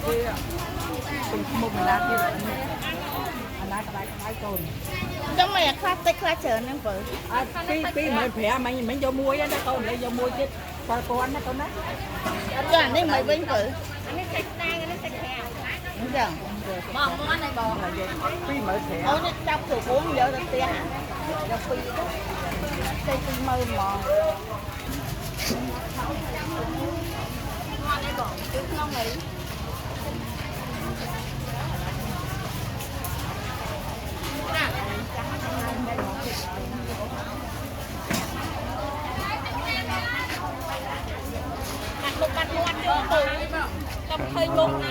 kia cùng một mình làm kia anh đã cái cồn trong mày khát tết khát chờ nên vợ cái mày phè mày vô mua á đó con để vô mua chứ coi cô anh đó con đấy cho anh đi mày bên vợ anh ấy sạch tay anh ấy sạch hè đúng chưa bò món này bò cái mày phè ôi nó trong thủ cuốn giờ được tiền giờ phi đó xây phi mơ mò ngon đây bò chứ ngon này một bát luôn không hơi luôn